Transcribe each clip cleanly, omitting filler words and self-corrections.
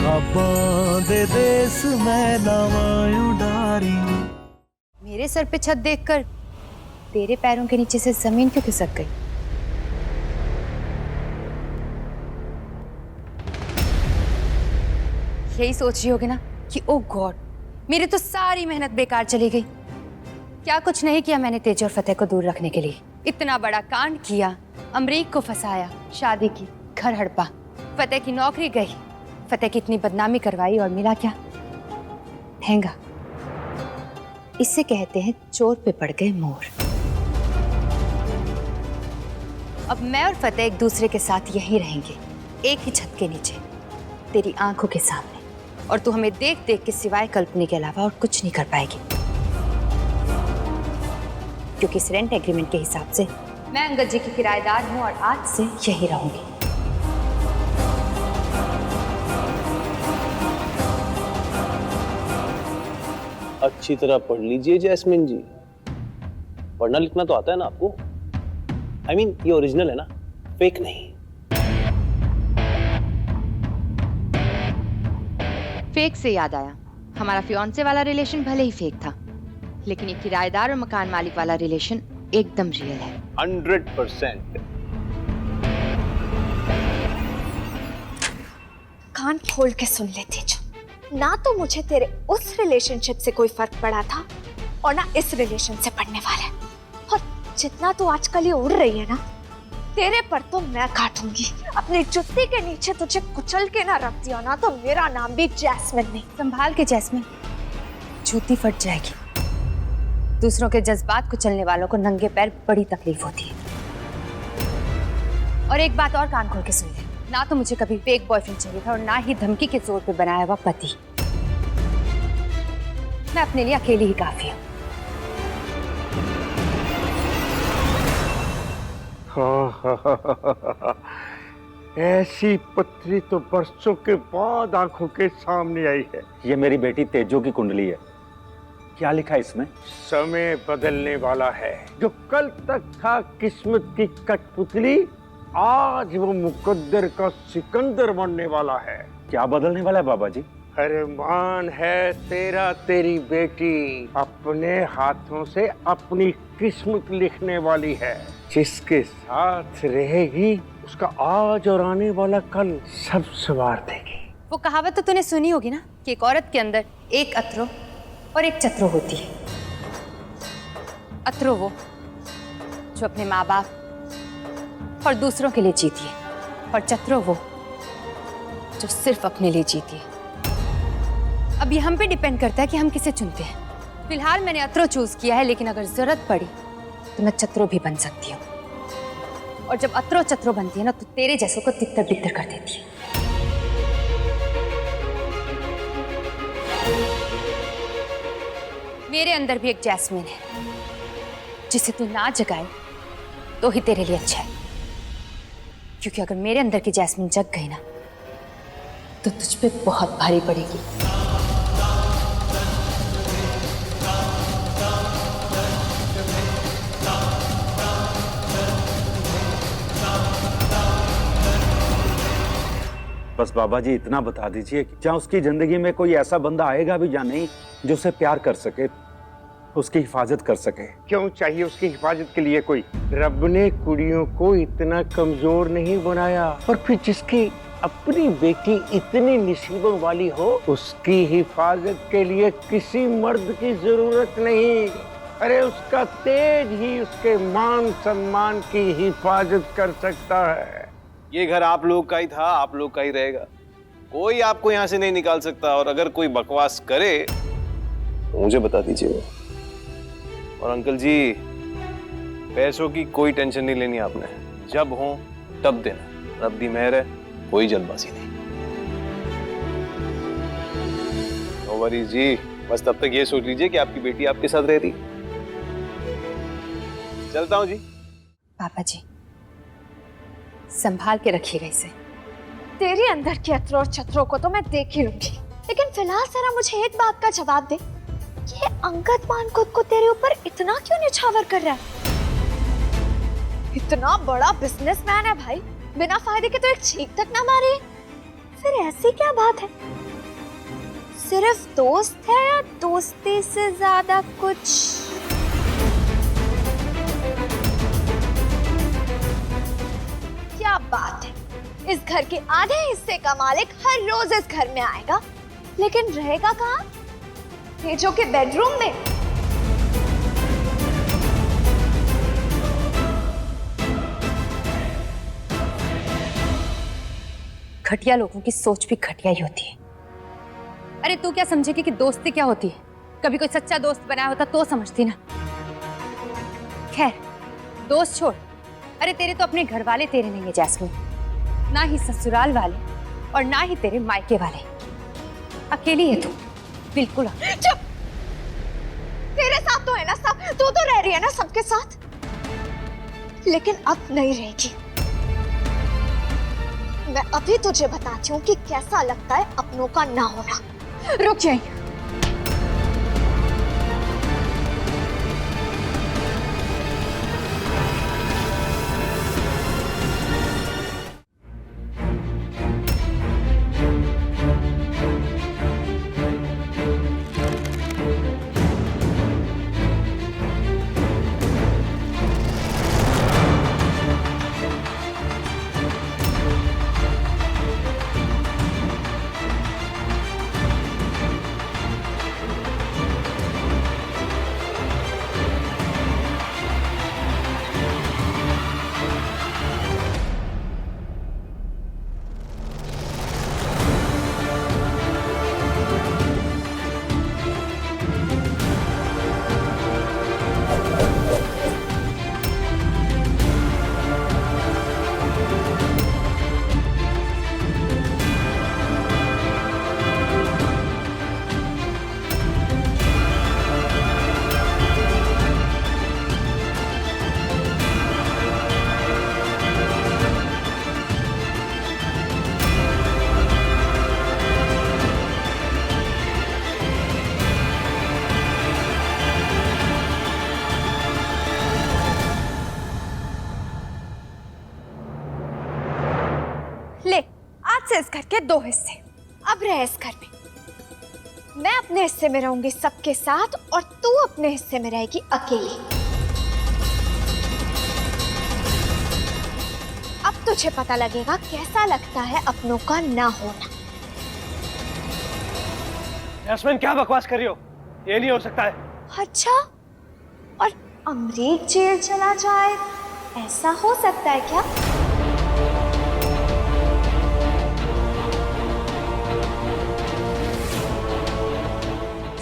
खाबां दे देस मैं लावां उडारी। मेरे सर पे छत देखकर तेरे पैरों के नीचे से जमीन क्यों खिसक गई? यही सोच रही होगी ना कि ओ गॉड, मेरी तो सारी मेहनत बेकार चली गई। क्या कुछ नहीं किया मैंने तेज और फतेह को दूर रखने के लिए। इतना बड़ा कांड किया, अमरीक को फंसाया, शादी की, घर हड़पा, फतेह की नौकरी गई, फतेह की इतनी बदनामी करवाई और मिला क्या? महंगा। इसे कहते हैं चोर पे पड़ गए मोर। अब मैं और फतेह एक दूसरे के साथ यहीं रहेंगे, एक ही छत के नीचे, तेरी आंखों के सामने, और तू हमें देख देख के सिवाय कल्पने के अलावा और कुछ नहीं कर पाएगी, क्योंकि इस रेंट एग्रीमेंट के हिसाब से मैं अंगद जी की किराएदार हूं और आज से यहीं रहूंगी। अच्छी तरह पढ़ लीजिए जैस्मिन जी, पढ़ना लिखना तो आता है ना आपको? I mean, ये ओरिजिनल है ना, फेक नहीं। फेक से याद आया, हमारा फियांसे वाला रिलेशन भले ही फेक था, लेकिन ये किराएदार और मकान मालिक वाला रिलेशन एकदम रियल है। 100%। कान खोल के सुन ले तेज, ना तो मुझे तेरे उस रिलेशनशिप से कोई फर्क पड़ा था और ना इस रिलेशन से पड़ने वाला है। और जितना तू आजकल ये उड़ रही है ना, तेरे पर तो मैं काटूंगी। अपनी जुत्ती के नीचे तुझे कुचल के ना रख दिया ना तो मेरा नाम भी जैस्मिन नहीं। संभाल के जैस्मिन, जूती फट जाएगी। दूसरों के जज्बात कुचलने वालों को नंगे पैर बड़ी तकलीफ होती है। और एक बात और कान खोल के सुन ले, ना तो मुझे कभी फेक बॉयफ्रेंड चाहिए था और ना ही धमकी के जोर पे बनाया हुआ पति। मैं अपने लिए अकेली ही काफी हूँ। ऐसी पत्री तो बरसों के बाद आंखों के सामने आई है। ये मेरी बेटी तेजो की कुंडली है। क्या लिखा है इसमें? समय बदलने वाला है। जो कल तक था किस्मत की कठपुतली, आज वो मुकद्दर का सिकंदर बनने वाला है। क्या बदलने वाला है बाबा जी? अरमान है तेरा, तेरी बेटी अपने हाथों से अपनी किस्मत लिखने वाली है। जिसके साथ रहेगी उसका आज और आने वाला कल सब संवार देगी। वो कहावत तो तूने सुनी होगी ना कि एक औरत के अंदर एक अतरो और एक चतरो होती है। अतरो वो जो अपने माँ बाप और दूसरों के लिए जीती है, और चतरो वो जो सिर्फ अपने लिए जीती है। अब ये हम पे डिपेंड करता है कि हम किसे चुनते हैं। फिलहाल मैंने अतरो चूज किया है, लेकिन अगर जरूरत पड़ी तो मैं चतरो भी बन सकती हूँ। और जब अतरो चतरो बनती है ना, तो तेरे जैसों को तितर बितर कर देती है। मेरे अंदर भी एक जैस्मिन है, जिसे तू ना जगाए तो ही तेरे लिए अच्छा है। क्योंकि अगर मेरे अंदर की जैस्मिन जग गई ना, तो तुझ पे बहुत भारी पड़ेगी। बस बाबा जी इतना बता दीजिए कि क्या उसकी जिंदगी में कोई ऐसा बंदा आएगा भी या नहीं जो उसे प्यार कर सके, उसकी हिफाजत कर सके। क्यों चाहिए उसकी हिफाजत के लिए कोई? रब ने कुड़ियों को इतना कमजोर नहीं बनाया। और फिर जिसकी अपनी बेटी इतनी नसीबों वाली हो, उसकी हिफाजत के लिए किसी मर्द की जरूरत नहीं। अरे उसका तेज ही उसके मान सम्मान की हिफाजत कर सकता है। ये घर आप लोग का ही था, आप लोग का ही रहेगा। कोई आपको यहाँ से नहीं निकाल सकता। और अगर कोई बकवास करे तो मुझे बता दीजिए। और अंकल जी, पैसों की कोई टेंशन नहीं लेनी आपने, जब हो तब देना। रब दी मेहर है, कोई जल्दबाजी नहीं। नो वरीज जी, बस तब तक ये सोच लीजिए कि आपकी बेटी आपके साथ रहती। चलता हूँ जी। पापा जी, संभाल के रखिएगा इसे। तेरे अंदर के अतरो और चतरों को तो मैं देख ही लूंगी, लेकिन फिलहाल जरा मुझे एक बात का जवाब दे। ये अंगद मान खुद को तेरे ऊपर इतना क्यों निछावर कर रहा है? इतना बड़ा बिजनेसमैन है भाई, बिना फायदे के तो एक छींक तक ना मारे। फिर ऐसी क्या बात है? सिर्फ दोस्त है या दोस्ती से ज्यादा कुछ? क्या बात है, इस घर के आधे हिस्से का मालिक हर रोज इस घर में आएगा, लेकिन रहेगा कहाँ? तेजो के बेडरूम में। घटिया लोगों की सोच भी घटिया ही होती है। अरे तू क्या समझेगी कि दोस्ती क्या होती है? कभी कोई सच्चा दोस्त बनाया होता तो समझती ना। खैर दोस्त छोड़, अरे तेरे तो अपने घर वाले तेरे नहीं है जैस्मिन, ना ही ससुराल वाले और ना ही तेरे मायके वाले। अकेली है तू, बिल्कुल। चुप! तेरे साथ तो है ना सब, तू तो रह रही है ना सबके साथ, लेकिन अब नहीं रहेगी। मैं अभी तुझे बताती हूँ कि कैसा लगता है अपनों का ना होना। रुक जाइए। ले, आज से इस घर के 2 हिस्से। अब रह इस घर में। मैं अपने हिस्से में रहूंगी सबके साथ और तू अपने हिस्से में रहेगी अकेली। अब तुझे पता लगेगा कैसा लगता है अपनों का ना होना। जैस्मिन क्या बकवास कर रही हो? ये नहीं हो सकता है। अच्छा, और अमरीक जेल चला जाए, ऐसा हो सकता है क्या?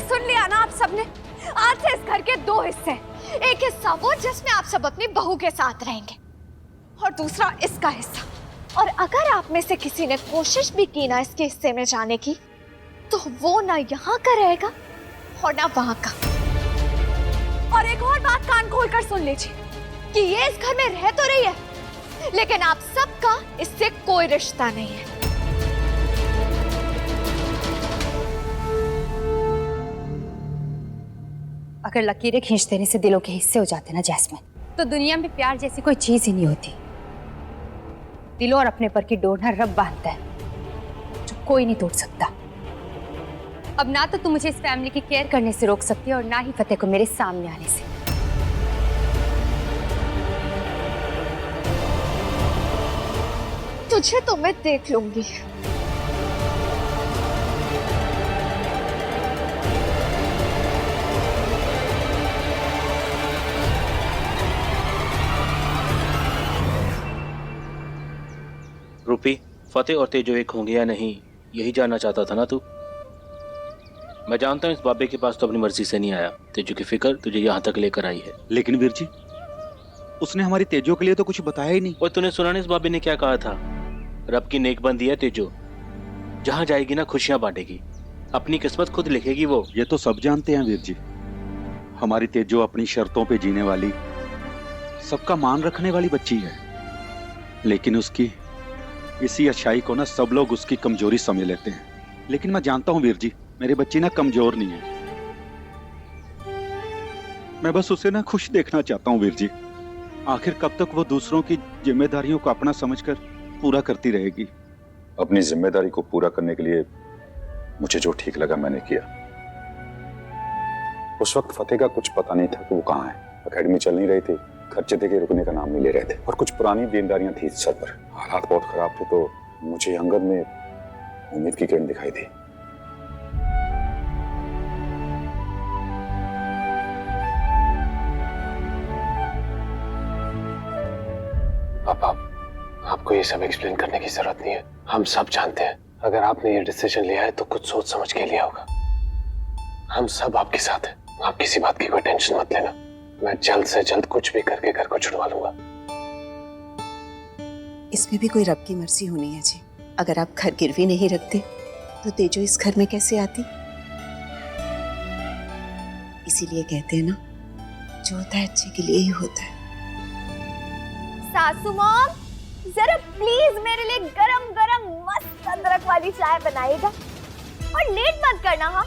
सुन लिया ना आप सबने, आज से इस घर के 2 हिस्से। एक हिस्सा वो जिसमें आप सब अपनी बहू के साथ रहेंगे, और दूसरा इसका हिस्सा। और अगर आप में से किसी ने कोशिश भी की ना इसके हिस्से में जाने की, तो वो ना यहाँ का रहेगा और ना वहां का। और एक और बात कान खोलकर सुन लीजिए कि ये इस घर में रह तो रही है, लेकिन आप सबका इससे कोई रिश्ता नहीं है। अगर लकीरें खींच देने से दिलों के हिस्से हो जाते ना जैस्मिन, तो दुनिया में प्यार जैसी कोई चीज ही नहीं होती। दिलों और अपने पर की डोर ना रब बांधता है, जो कोई नहीं तोड़ सकता। अब ना तो तुम मुझे इस फैमिली की केयर करने से रोक सकती है और ना ही फतेह को मेरे सामने आने से। तुझे तो मैं देख लूंगी। रूपी, फतेह और तेजो एक होंगे या नहीं, यही जानना चाहता था ना तू? मैं जानता हूँ इस बाबे के पास तो अपनी मर्जी से नहीं आया। तेजो की फिक्र तुझे यहाँ तक लेकर आई है। लेकिन वीर जी, उसने हमारी तेजो के लिए तो कुछ बताया ही नहीं। और तूने सुना नहीं इस बाबे ने क्या कहा था? रब की नेक बंदी है तेजो, जहाँ जाएगी ना खुशियाँ बांटेगी, अपनी किस्मत खुद लिखेगी वो। ये तो सब जानते हैं वीर जी, हमारी तेजो अपनी शर्तों पे जीने वाली, सबका मान रखने वाली बच्ची है। लेकिन उसकी इसी अच्छाई को ना सब लोग उसकी कमजोरी समझ लेते हैं। लेकिन मैं जानता हूँ वीर जी, मेरी बच्ची ना कमजोर नहीं है। मैं बस उसे ना खुश देखना चाहता हूँ वीर जी। आखिर कब तक वो दूसरों की जिम्मेदारियों को अपना समझकर पूरा करती रहेगी? अपनी जिम्मेदारी को पूरा करने के लिए मुझे जो ठीक लगा मैंने किया। उस वक्त फतेह का कुछ पता नहीं था कि वो कहाँ है। एकेडमी चल नहीं रही थी, खर्चे थे कि रुकने का नाम नहीं ले रहे थे, और कुछ पुरानी देनदारियां थी सर पर। हालात बहुत खराब थे, तो मुझे अंगद में उम्मीद की किरण दिखाई दी। आपको ये सब एक्सप्लेन करने की जरूरत नहीं है, हम सब जानते हैं। अगर आपने ये डिसीजन लिया है तो कुछ सोच समझ के लिया होगा। हम सब आपके साथ हैं, आप किसी बात की कोई टेंशन मत लेना। मैं जल्द से जल्द कुछ भी करके घर को छुड़वा लूंगा। इसमें भी कोई रब की मर्जी होनी है जी। अगर आप घर गिरवी नहीं रखते तो तेजो इस घर में कैसे आती? इसीलिए कहते हैं ना, जो होता है अच्छे के लिए ही होता है। सासू मॉम, जरा प्लीज मेरे लिए गरम गरम मस्त अदरक वाली चाय बनाइएगा, और लेट मत करना। हाँ,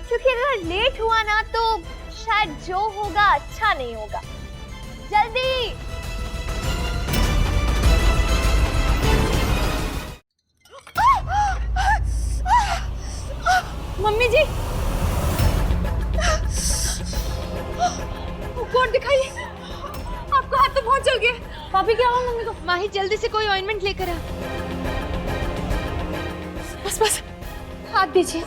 क्योंकि अगर लेट हुआ ना तो शायद जो होगा अच्छा नहीं होगा। जल्दी। मम्मी जी, ऊपर दिखाइए, आपको हाथ तो बहुत जल गया। भाभी क्या हुआ मम्मी को? माही जल्दी से कोई ऑइंटमेंट लेकर आ। बस बस, हाथ दीजिए।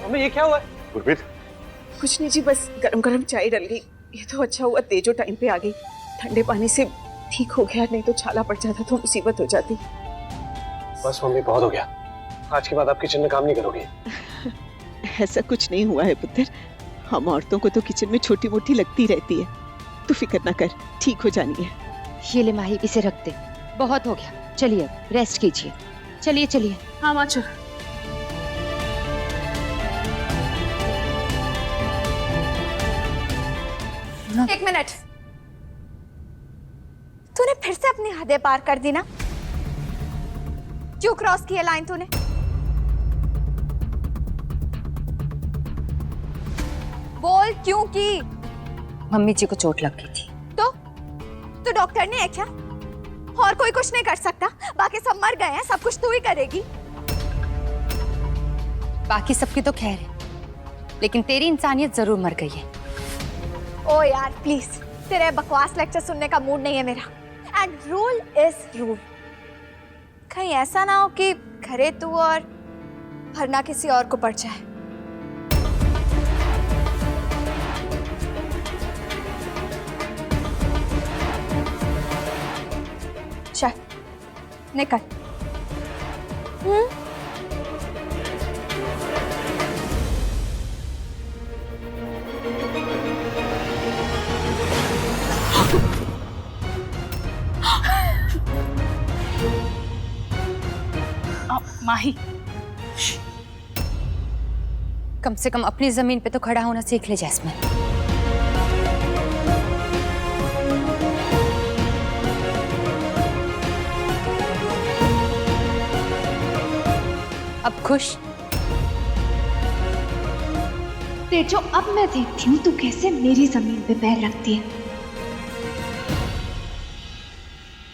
मम्मी ये क्या हुआ है? गुरप्रीत, कुछ नहीं जी, बस गरम गरम चाय डल गई। ये तो अच्छा हुआ तेजो टाइम पे आ गई, ठंडे पानी से ठीक हो गया, नहीं तो छाला पड़ जाता तो मुसीबत हो जाती। बस मम्मी, बहुत हो गया। आज के बाद आप किचन में काम नहीं करोगी। ऐसा कुछ नहीं हुआ है पुत्र, हम औरतों को तो किचन में छोटी मोटी लगती रहती है, तू फिक्र ना कर, ठीक हो जानी है। ये ले माही, इसे रख दे, बहुत हो गया। चलिए रेस्ट कीजिए। चलिए चलिए। हाँ माँ चल। एक मिनट, तूने फिर से अपनी हदें पार कर दी ना? क्यों क्रॉस किया लाइन तूने? बोल क्यों की? मम्मी जी को चोट लग गई थी। तो डॉक्टर ने है क्या? और कोई कुछ नहीं कर सकता? बाकी सब मर गए हैं, सब कुछ तू ही करेगी। बाकी सबकी तो खैर है, लेकिन तेरी इंसानियत जरूर मर गई है। ओ यार प्लीज, तेरे बकवास लेक्चर सुनने का मूड नहीं है मेरा। And rule is rule. कहीं ऐसा ना हो कि घरे तू और भरना किसी और को पड़ जाए। चल निकल। माही, कम से कम अपनी जमीन पे तो खड़ा होना सीख ले जैस्मिन। अब खुश? तेजो, अब मैं देखती हूँ तू कैसे मेरी जमीन पे पैर रखती है।